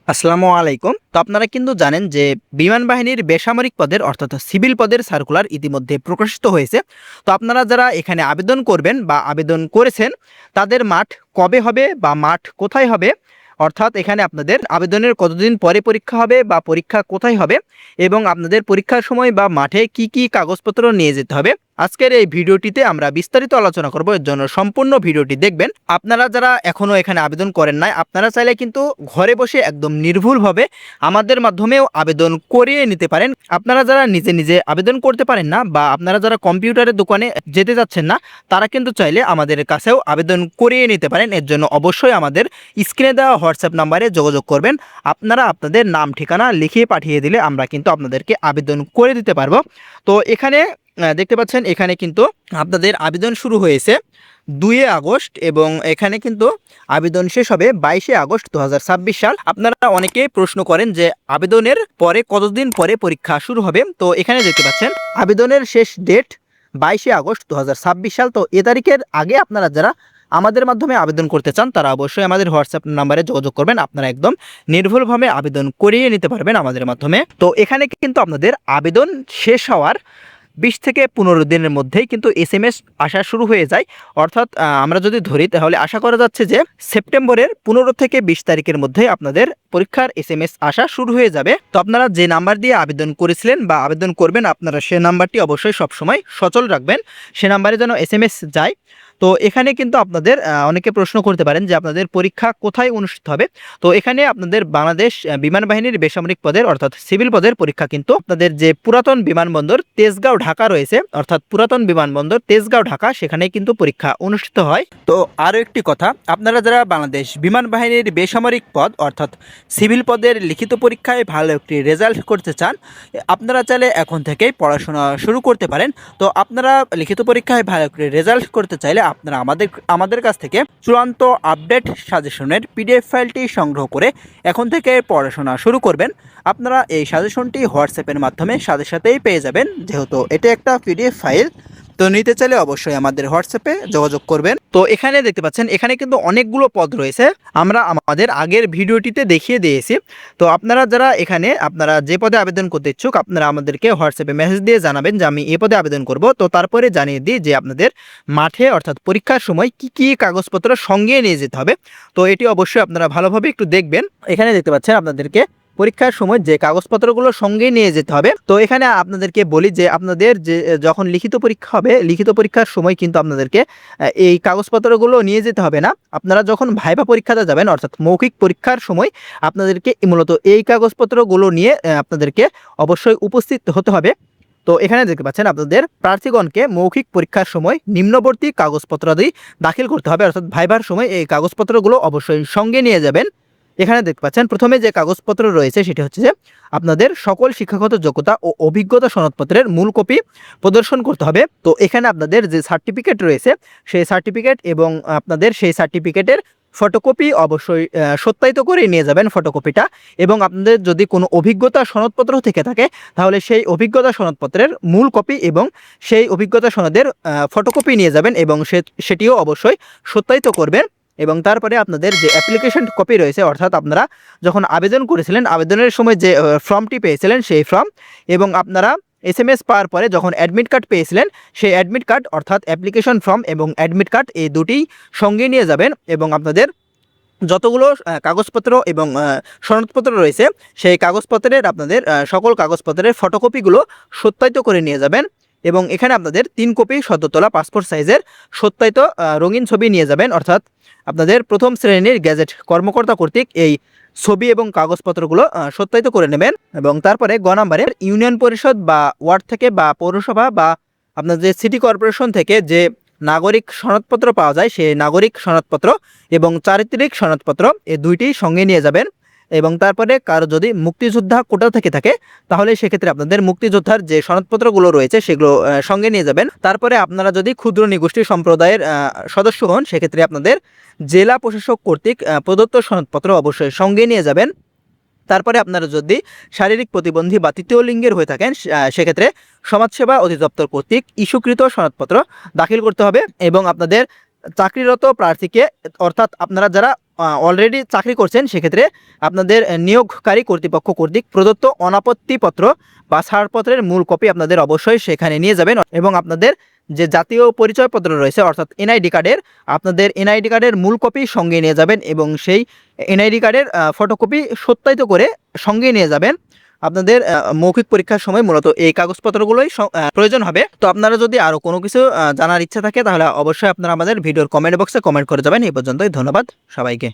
আসসালামু আলাইকুম। তো আপনারা কিন্তু জানেন যে বিমান বাহিনীর বেসামরিক পদের অর্থাৎ সিভিল পদের সার্কুলার ইতিমধ্যে প্রকাশিত হয়েছে। তো আপনারা যারা এখানে আবেদন করবেন বা আবেদন করেছেন তাদের মাঠ কবে হবে বা মাঠ কোথায় হবে, অর্থাৎ এখানে আপনাদের আবেদনের কতদিন পরে পরীক্ষা হবে বা পরীক্ষা কোথায় হবে এবং আপনাদের পরীক্ষার সময় বা মাঠে কি কি কাগজপত্র নিয়ে যেতে হবে, আজকের এই ভিডিওটিতে আমরা বিস্তারিত আলোচনা করব। এর জন্য সম্পূর্ণ ভিডিওটি দেখবেন। আপনারা যারা এখনো এখানে আবেদন করেন নাই, আপনারা চাইলে কিন্তু ঘরে বসে একদম নির্ভুলভাবে আমাদের মাধ্যমেও আবেদন করিয়ে নিতে পারেন। আপনারা যারা নিজে নিজে আবেদন করতে পারেন না বা আপনারা যারা কম্পিউটারের দোকানে যেতে যাচ্ছেন না, তারা কিন্তু চাইলে আমাদের কাছেও আবেদন করিয়ে নিতে পারেন। এর জন্য অবশ্যই আমাদের স্ক্রিনে দেওয়া হোয়াটসঅ্যাপ নাম্বারে যোগাযোগ করবেন। আপনারা আপনাদের নাম ঠিকানা লিখিয়ে পাঠিয়ে দিলে আমরা কিন্তু আপনাদেরকে আবেদন করে দিতে পারবো। তো এখানে দেখতে পাচ্ছেন এখানে কিন্তু আপনাদের আবেদন শুরু হয়েছে 2 আগস্ট এবং এখানে কিন্তু আবেদন শেষ হবে 22 আগস্ট 2026 সাল। আপনারা অনেকেই প্রশ্ন করেন যে আবেদনের পরে কতদিন পরে পরীক্ষা শুরু হবে। তো এখানে দেখতে পাচ্ছেন আবেদনের শেষ ডেট 22 আগস্ট 2026 সাল। তো এ তারিখের আগে আপনারা যারা আমাদের মাধ্যমে আবেদন করতে চান তারা অবশ্যই আমাদের হোয়াটসঅ্যাপ নাম্বারে যোগাযোগ করবেন। আপনারা একদম নির্ভুলভাবে আবেদন করিয়ে নিতে পারবেন আমাদের মাধ্যমে। তো এখানে কিন্তু আপনাদের আবেদন শেষ হওয়ার 20 থেকে 15 দিনের মধ্যেই কিন্তু SMS আসা শুরু হয়ে যায়। অর্থাৎ আমরা যদি ধরি তাহলে আশা করা যাচ্ছে যে সেপ্টেম্বরের 15 থেকে 20 তারিখের মধ্যে আপনাদের পরীক্ষার SMS আসা শুরু হয়ে যাবে। তো আপনারা যে নাম্বার দিয়ে আবেদন করেছিলেন বা আবেদন করবেন, আপনারা সে নাম্বারটি অবশ্যই সবসময় সচল রাখবেন, সে নাম্বারে যেন SMS যায়। তো এখানে কিন্তু আপনাদের অনেকে প্রশ্ন করতে পারেন যে আপনাদের পরীক্ষা কোথায় অনুষ্ঠিত হবে। তো এখানে আপনাদের বাংলাদেশ বিমান বাহিনীর বেসামরিক পদের অর্থাৎ সিভিল পদের পরীক্ষা কিন্তু আপনাদের যে পুরাতন বিমানবন্দর তেজগাঁও ঢাকা রয়েছে, অর্থাৎ পুরাতন বিমানবন্দর তেজগাঁও ঢাকা, সেখানেই কিন্তু পরীক্ষা অনুষ্ঠিত হয়। তো আরও একটি কথা, আপনারা যারা বাংলাদেশ বিমান বাহিনীর বেসামরিক পদ অর্থাৎ সিভিল পদের লিখিত পরীক্ষায় ভালো একটি রেজাল্ট করতে চান, আপনারা চাইলে এখন থেকেই পড়াশোনা শুরু করতে পারেন। তো আপনারা লিখিত পরীক্ষায় ভালো একটি রেজাল্ট করতে চাইলে আপনারা আমাদের কাছ থেকে চূড়ান্ত আপডেট সাজেশনের PDF ফাইলটি সংগ্রহ করে এখন থেকে পড়াশোনা শুরু করবেন। আপনারা এই সাজেশনটি হোয়াটসঅ্যাপের মাধ্যমে সাথে সাথেই পেয়ে যাবেন, যেহেতু এটা একটা PDF ফাইল। তো নিতে চাইলে অবশ্যই আমাদের হোয়াটসঅ্যাপে যোগাযোগ করবেন। তো এখানে দেখতে পাচ্ছেন এখানে কিন্তু অনেকগুলো পদ রয়েছে, আমরা আমাদের আগের ভিডিওটিতে দেখিয়ে দিয়েছি। তো আপনারা যারা এখানে আপনারা যে পদে আবেদন করতে ইচ্ছুক, আপনারা আমাদেরকে হোয়াটসঅ্যাপে মেসেজ দিয়ে জানাবেন যে আমি এই পদে আবেদন করব। তো তারপরে জানিয়ে দিই যে আপনাদের মাঠে অর্থাৎ পরীক্ষার সময় কি কি কাগজপত্র সঙ্গে নিয়ে যেতে হবে। তো এটি অবশ্যই আপনারা ভালোভাবে একটু দেখবেন। এখানে দেখতে পাচ্ছেন আপনাদেরকে পরীক্ষার সময় যে কাগজপত্রগুলো সঙ্গে নিয়ে যেতে হবে। তো এখানে আপনাদেরকে বলি যে আপনাদের যে যখন লিখিত পরীক্ষা হবে, লিখিত পরীক্ষার সময় কিন্তু আপনাদেরকে এই কাগজপত্রগুলো নিয়ে যেতে হবে না। আপনারা যখন ভাইভা পরীক্ষাতে যাবেন অর্থাৎ মৌখিক পরীক্ষার সময় আপনাদেরকে মূলত এই কাগজপত্রগুলো নিয়ে আপনাদেরকে অবশ্যই উপস্থিত হতে হবে। তো এখানে দেখতে পাচ্ছেন আপনাদের প্রার্থীগণকে মৌখিক পরীক্ষার সময় নিম্নবর্তী কাগজপত্রাদি দাখিল করতে হবে, অর্থাৎ ভাইবার সময় এই কাগজপত্রগুলো অবশ্যই সঙ্গে নিয়ে যাবেন। এখানে দেখতে পাচ্ছেন প্রথমে যে কাগজপত্র রয়েছে সেটি হচ্ছে যে আপনাদের সকল শিক্ষাগত যোগ্যতা ও অভিজ্ঞতা সনদপত্রের মূল কপি প্রদর্শন করতে হবে। তো এখানে আপনাদের যে সার্টিফিকেট রয়েছে সেই সার্টিফিকেট এবং আপনাদের সেই সার্টিফিকেটের ফটোকপি অবশ্যই সত্যায়িত করে নিয়ে যাবেন ফটোকপিটা। এবং আপনাদের যদি কোনো অভিজ্ঞতা সনদপত্র থেকে থাকে তাহলে সেই অভিজ্ঞতা সনদপত্রের মূল কপি এবং সেই অভিজ্ঞতা সনদের ফটোকপি নিয়ে যাবেন এবং সেটিও অবশ্যই সত্যায়িত করবেন। এবং তারপরে আপনাদের যে অ্যাপ্লিকেশন কপি রয়েছে, অর্থাৎ আপনারা যখন আবেদন করেছিলেন আবেদনের সময় যে ফর্মটি পেয়েছিলেন সেই ফর্ম, এবং আপনারা SMS পাওয়ার পরে যখন অ্যাডমিট কার্ড পেয়েছিলেন সেই অ্যাডমিট কার্ড, অর্থাৎ অ্যাপ্লিকেশন ফর্ম এবং অ্যাডমিট কার্ড এই দুটিই সঙ্গে নিয়ে যাবেন। এবং আপনাদের যতগুলো কাগজপত্র এবং সনদপত্র রয়েছে সেই কাগজপত্রের আপনাদের সকল কাগজপত্রের ফটোকপিগুলো সত্যায়িত করে নিয়ে যাবেন। এবং এখানে আপনাদের 3 কপি সদ্য তোলা পাসপোর্ট সাইজের সত্যায়িত রঙিন ছবি নিয়ে যাবেন, অর্থাৎ আপনাদের প্রথম শ্রেণীর গ্যাজেট কর্মকর্তা কর্তৃক এই ছবি এবং কাগজপত্রগুলো সত্যায়িত করে নেবেন। এবং তারপরে গ নম্বরের ইউনিয়ন পরিষদ বা ওয়ার্ড থেকে বা পৌরসভা বা আপনাদের সিটি কর্পোরেশন থেকে যে নাগরিক সনদপত্র পাওয়া যায় সেই নাগরিক সনদপত্র এবং চারিত্রিক সনদপত্র এই দুইটি সঙ্গে নিয়ে যাবেন। এবং তারপরে কারো যদি মুক্তিযোদ্ধা কোটা থেকে থাকে তাহলে সেক্ষেত্রে আপনাদের মুক্তিযোদ্ধার যে সনদপত্রগুলো রয়েছে সেগুলো সঙ্গে নিয়ে যাবেন। তারপরে আপনারা যদি ক্ষুদ্র নিগোষ্ঠী সম্প্রদায়ের সদস্য হন সেক্ষেত্রে আপনাদের জেলা প্রশাসক কর্তৃক প্রদত্ত সনদপত্র অবশ্যই সঙ্গে নিয়ে যাবেন। তারপরে আপনারা যদি শারীরিক প্রতিবন্ধী বা তৃতীয় লিঙ্গের হয়ে থাকেন সেক্ষেত্রে সমাজসেবা অধিদপ্তর কর্তৃক ইস্যুকৃত সনদপত্র দাখিল করতে হবে। এবং আপনাদের চাকরিরত প্রার্থীকে, অর্থাৎ আপনারা যারা অলরেডি চাকরি করছেন সেক্ষেত্রে আপনাদের নিয়োগকারী কর্তৃপক্ষ কর্তৃক প্রদত্ত অনাপত্তিপত্র বা ছাড়পত্রের মূল কপি আপনাদের অবশ্যই সেখানে নিয়ে যাবেন এবং আপনাদের যে জাতীয় পরিচয়পত্র রয়েছে অর্থাৎ এনআইডি কার্ডের আপনাদের এনআইডি কার্ডের মূল কপি সঙ্গে নিয়ে যাবেন এবং সেই এনআইডি কার্ডের ফটোকপি সত্যায়িত করে সঙ্গে নিয়ে যাবেন। আপনাদের মৌখিক পরীক্ষার সময় মূলত এই কাগজপত্রগুলোই প্রয়োজন হবে। তো আপনারা যদি আরও কোনো কিছু জানার ইচ্ছা থাকে তাহলে অবশ্যই আপনারা আমাদের ভিডিওর কমেন্ট বক্সে কমেন্ট করে যাবেন। এই পর্যন্তই, ধন্যবাদ সবাইকে।